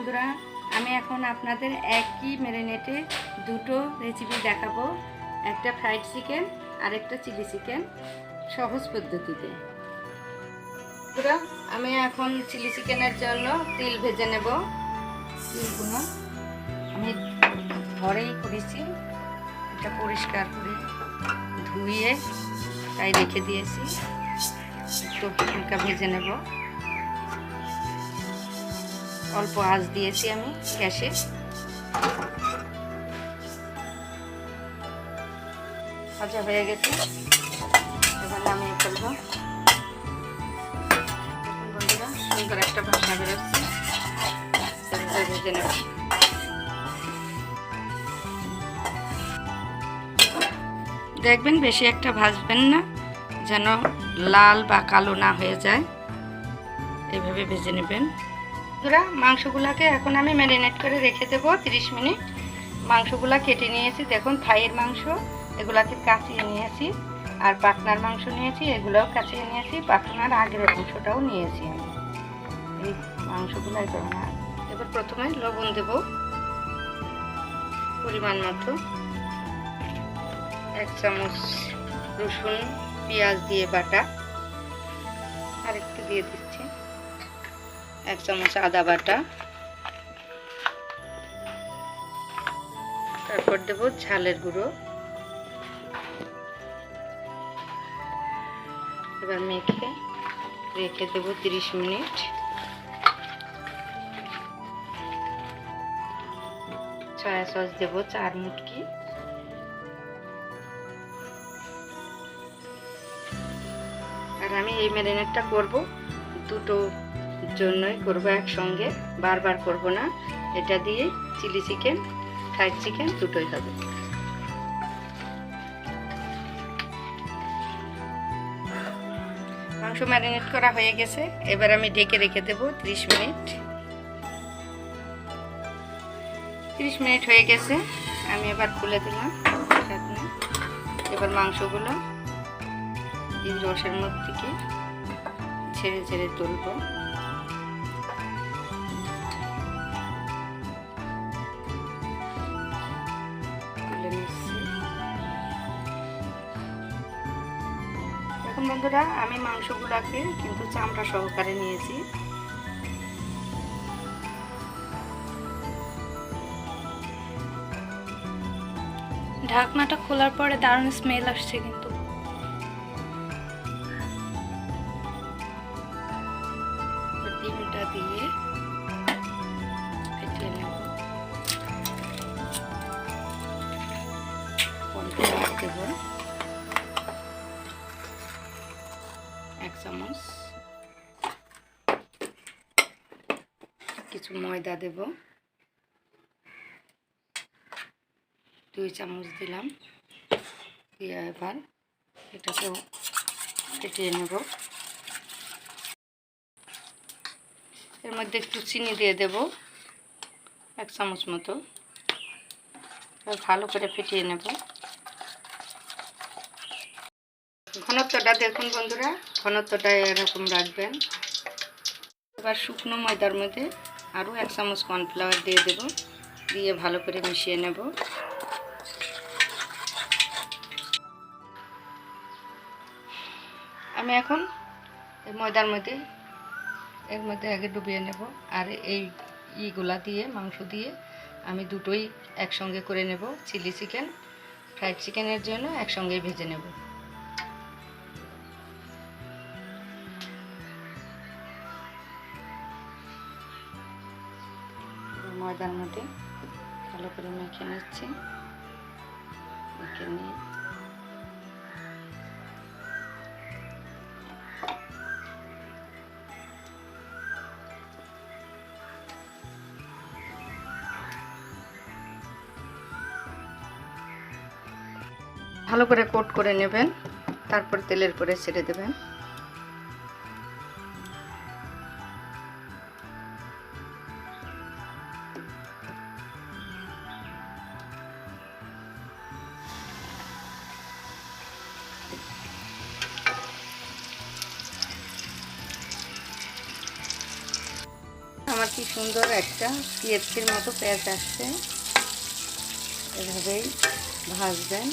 বন্ধুরা, আমি এখন আপনাদের একই ম্যারিনেটে দুটো রেসিপি দেখাবো, একটা ফ্রাইড চিকেন আর একটা চিলি চিকেন সহজ পদ্ধতিতে। বন্ধুরা, আমি এখন চিলি চিকেনের জন্য তিল ভেজে নেব। তিলগুলো আমি ঘরেই করেছি, এটা পরিষ্কার করে ধুয়ে তাই রেখে দিয়েছি। একটু হালকা ভেজে নেব, অল্প আঁচ দিয়েছি আমি গ্যাসে। ভাজা হয়ে গেছে, এবার নামিয়ে ফেলবো। বন্ধুরা, সুন্দর একটা বাসনা বেরোচ্ছে, ভেজে নেব। দেখবেন বেশি একটা ভাজবেন না, যেন লাল বা কালো না হয়ে যায়, এভাবে ভেজে নেবেন। বন্ধুরা, মাংসগুলোকে এখন আমি ম্যারিনেট করে রেখে দেবো 30 মিনিট। মাংসগুলা কেটে নিয়েছি, দেখুন থাইয়ের মাংস, এগুলাকে কাচিয়ে নিয়েছি। আর পাখনার মাংস নিয়েছি, এগুলোও কাচিয়ে নিয়েছি। পাখনার আগের অংশটাও নিয়েছি আমি। এই মাংসগুলাই করো না। এবার প্রথমে লবণ দেব পরিমাণ মতো। 1 চামচ রসুন পেঁয়াজ দিয়ে বাটা, আর একটু দিয়ে দিচ্ছি। 1 চামচ আদা বাটা, তারপর দেব ঝালের গুঁড়ো। এবার মেখে রেখে দেব 30 মিনিট। সয়া সস দেব 4 মুটকি। আর আমি এই ম্যারিনেটটা করব দুটো জন্যই করব, একসঙ্গে বারবার করব না। এটা দিয়ে চিলি চিকেন ফ্রাইড চিকেন দুটোই হবে। মাংস ম্যারিনেট করা হয়ে গেছে, এবার আমি ঢেকে রেখে দেব 30 মিনিট। 30 মিনিট হয়ে গেছে, আমি এবার খুলে দিলাম। এবার মাংসগুলো এই রসের মধ্যে থেকে ছেড়ে ছেড়ে তুলব। তুলে নিচ্ছি। এখন বন্ধুরা, আমি মাংসগুলোকে কিন্তু চামড়া সহকারে নিয়েছি। ঢাকনাটা খোলার পরে দারুণ স্মেল আসছে, কিন্তু ডিমটা দিয়ে ফেটিয়ে নেব। কর্নফ্লাওয়ার দেব 1 চামচ, কিছু ময়দা দেব 2 চামচ দিলাম। দিয়ে এবার এটাকেও ফেটিয়ে নেব। এর মধ্যে একটু চিনি দিয়ে দেব 1 চামচ মতো। ভালো করে ফেটিয়ে নেব। ঘনত্বটা দেখুন বন্ধুরা, ঘনত্বটা এরকম রাখবেন। এবার শুকনো ময়দার মধ্যে আরও 1 চামচ কর্নফ্লাওয়ার দিয়ে দেব, দিয়ে ভালো করে মিশিয়ে নেব। আমি এখন এই ময়দার মধ্যে এর মধ্যে আগে ডুবিয়ে নেব, আর এই ইগুলা দিয়ে মাংস দিয়ে আমি দুটোই একসঙ্গে করে নেব। চিলি চিকেন ফ্রাইড চিকেনের জন্য একসঙ্গে ভেজে নেব। ময়দার মধ্যে ভালো করে মেখে নিচ্ছি। মেখে নিয়ে ভালো করে কোট করে নেবেন, তারপর তেলের পরে ছেড়ে দেবেন। আমার কি সুন্দর একটা সিএফসির মতো পেঁয়াজ আসছে। এভাবেই ভাজবেন,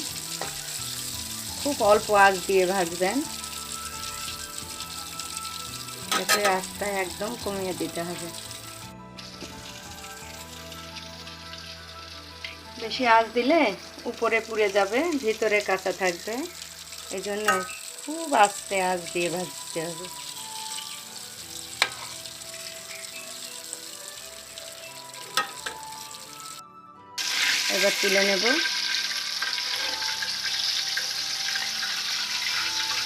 খুব অল্প আঁচ দিয়ে ভাজবেন, এতে আঁচটা একদম কমিয়ে দিতে হবে। বেশি আঁচ দিলে উপরে পুড়ে যাবে, ভিতরে কাঁচা থাকবে, এই জন্য খুব আস্তে আঁচ দিয়ে ভাজতে হবে। এবার তুলে নেব।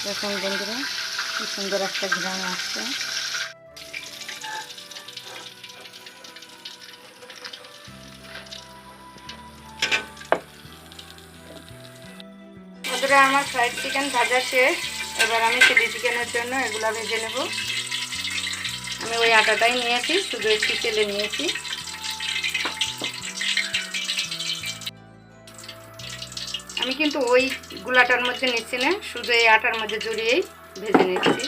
দেখুন বন্ধুরা, কি সুন্দর একটা ঘ্রাণ আসছে। বন্ধুরা, আমার ফ্রাইড চিকেন ভাজা শেষ। এবার আমি চিলি চিকেনের জন্য এগুলো ভেজে নেব। আমি ওই আটাটাই নিয়েছি, শুধু একটু তেলে নিয়েছি। আমি কিন্তু ওই গুলাটার মধ্যে নিচ্ছি না, শুধু এই আটার মধ্যে জড়িয়েই ভেজে নিচ্ছি।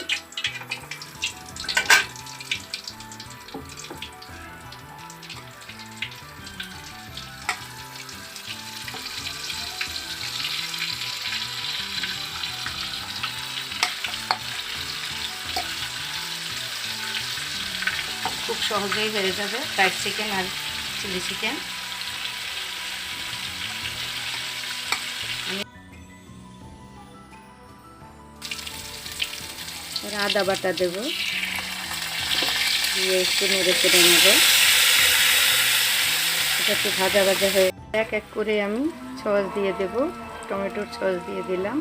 খুব সহজেই হয়ে যাবে ফ্রাইড চিকেন আর চিলি চিকেন। আদা বাটা দেব, দিয়ে একটু নেড়ে চেড়ে নেব। এটা একটু ভাজা ভাজা হয়ে এক এক করে আমি সস দিয়ে দেব। টমেটোর সস দিয়ে দিলাম।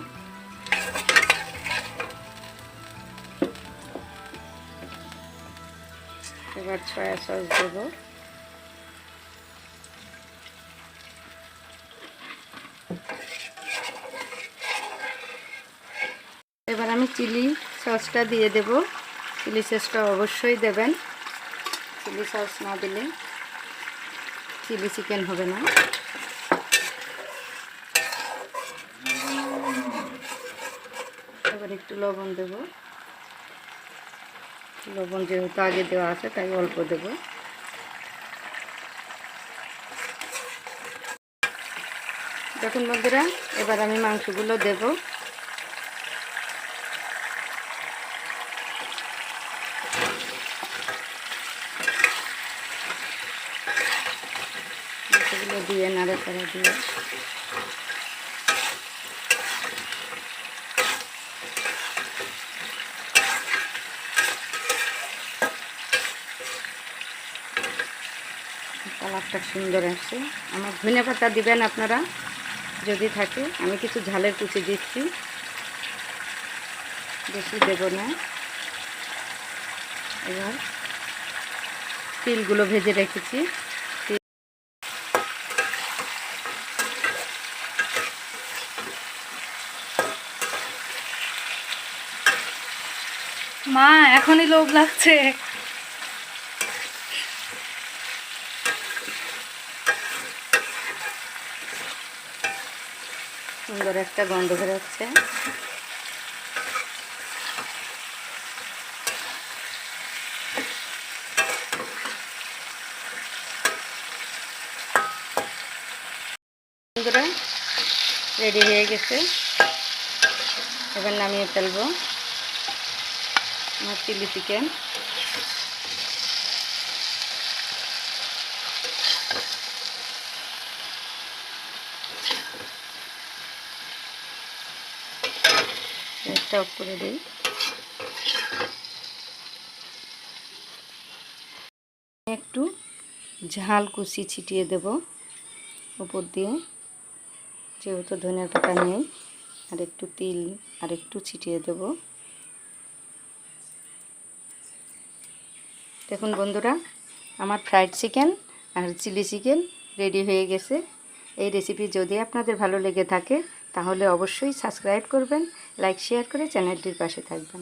এবার সয়া সস দেব। এবার আমি চিলি সসটা দিয়ে দেব। চিলি সসটা অবশ্যই দেবেন, চিলি সস না দিলে চিলি চিকেন হবে না। এবার একটু লবণ দেব। লবণ যেহেতু আগে দেওয়া আছে তাই অল্প দেব। দেখুন বন্ধুরা, এবার আমি মাংসগুলো দেব। মাংসগুলো দিয়ে নাড়াচাড়া দিয়ে কালারটা সুন্দর আসছে। আমার ধনে পাতা দিবেন আপনারা যদি থাকে। আমি কিছু ঝালের কুচি দিচ্ছি, বেশি দেব না। এবার তিলগুলো ভেজে রেখেছি, মা এখনই লোভ লাগছে। সুন্দর একটা গন্ধ বেরোচ্ছে। বন্ধুরা, রেডি হয়ে গেছে। এবার নামিয়ে ফেলবো আমার চিলি চিকেন। গ্যাসটা অফ করে দিই। একটু ঝাল কুচি ছিটিয়ে দেব উপর দিয়ে, যেহেতু ধনিয়ার পাতা নেই। আর একটু তিল আর একটু ছিটিয়ে দেব। দেখুন বন্ধুরা, আমার ফ্রাইড চিকেন আর চিলি চিকেন রেডি হয়ে গেছে। এই রেসিপি যদি আপনাদের ভালো লেগে থাকে তাহলে অবশ্যই সাবস্ক্রাইব করবেন, লাইক শেয়ার করে চ্যানেলটির পাশে থাকবেন।